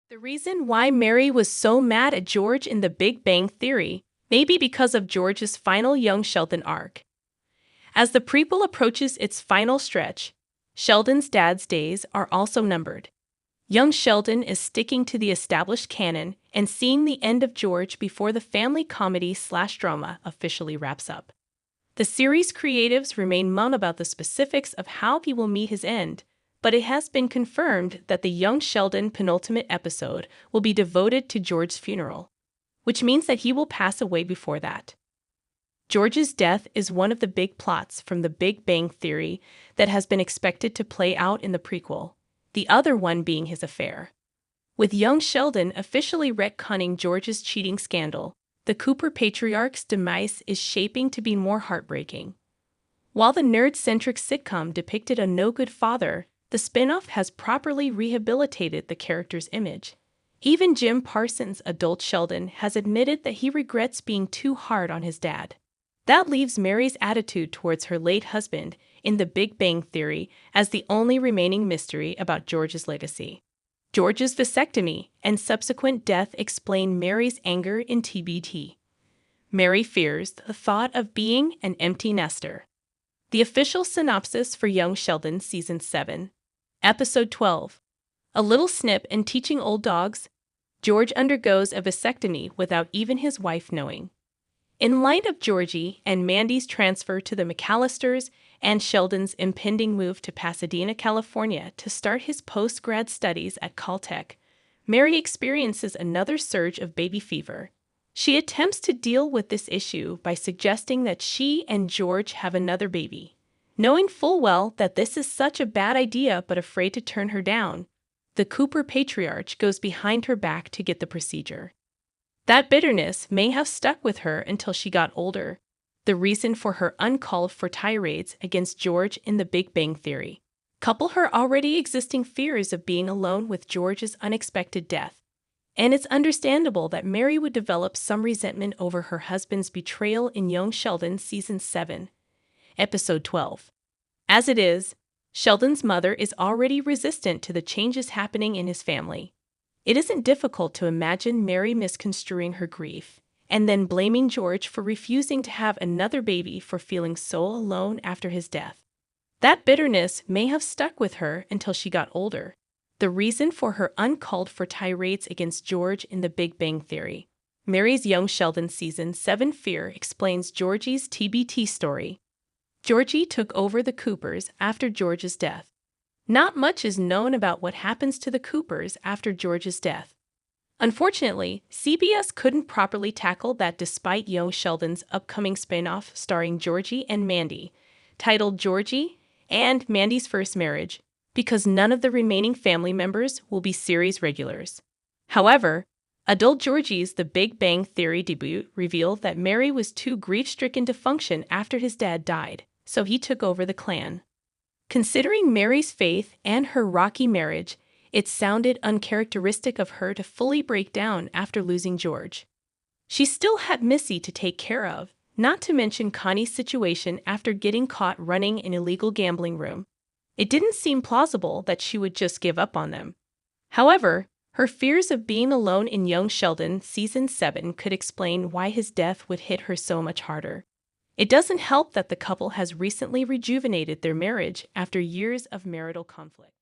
The reason why Mary was so mad at George in The Big Bang Theory may be because of George's final young Sheldon arc. As the prequel approaches its final stretch, Sheldon's dad's days are also numbered. Young Sheldon is sticking to the established canon and seeing the end of George before the family comedy/drama officially wraps up. The series creatives remain mum about the specifics of how he will meet his end, but it has been confirmed that the young Sheldon penultimate episode will be devoted to George's funeral, which means that he will pass away before that. George's death is one of the big plots from The Big Bang Theory that has been expected to play out in the prequel, the other one being his affair. With young Sheldon officially retconning George's cheating scandal, the Cooper patriarch's demise is shaping to be more heartbreaking. While the nerd-centric sitcom depicted a no-good father, the spin-off has properly rehabilitated the character's image. Even Jim Parsons' adult Sheldon has admitted that he regrets being too hard on his dad. That leaves Mary's attitude towards her late husband in The Big Bang Theory as the only remaining mystery about George's legacy. George's vasectomy and subsequent death explain Mary's anger in TBT. Mary fears the thought of being an empty nester. The official synopsis for Young Sheldon Season 7. Episode 12. A little snip and teaching old dogs. George undergoes a vasectomy without even his wife knowing. In light of Georgie and Mandy's transfer to the McAllisters and Sheldon's impending move to Pasadena, California to start his post-grad studies at Caltech, Mary experiences another surge of baby fever. She attempts to deal with this issue by suggesting that she and George have another baby. Knowing full well that this is such a bad idea but afraid to turn her down, the Cooper patriarch goes behind her back to get the procedure. That bitterness may have stuck with her until she got older, the reason for her uncalled-for tirades against George in The Big Bang Theory. Couple her already existing fears of being alone with George's unexpected death, and it's understandable that Mary would develop some resentment over her husband's betrayal in Young Sheldon Season 7, Episode 12. As it is, Sheldon's mother is already resistant to the changes happening in his family. It isn't difficult to imagine Mary misconstruing her grief and then blaming George for refusing to have another baby for feeling so alone after his death. That bitterness may have stuck with her until she got older, the reason for her uncalled-for tirades against George in The Big Bang Theory. Mary's Young Sheldon Season 7 fear explains Georgie's TBT story. Georgie took over the Coopers after George's death. Not much is known about what happens to the Coopers after George's death. Unfortunately, CBS couldn't properly tackle that despite Young Sheldon's upcoming spin-off starring Georgie and Mandy, titled Georgie and Mandy's First Marriage, because none of the remaining family members will be series regulars. However, adult Georgie's The Big Bang Theory debut revealed that Mary was too grief-stricken to function after his dad died, so he took over the clan. Considering Mary's faith and her rocky marriage, it sounded uncharacteristic of her to fully break down after losing George. She still had Missy to take care of, not to mention Connie's situation after getting caught running an illegal gambling room. It didn't seem plausible that she would just give up on them. However, her fears of being alone in Young Sheldon Season 7 could explain why his death would hit her so much harder. It doesn't help that the couple has recently rejuvenated their marriage after years of marital conflict.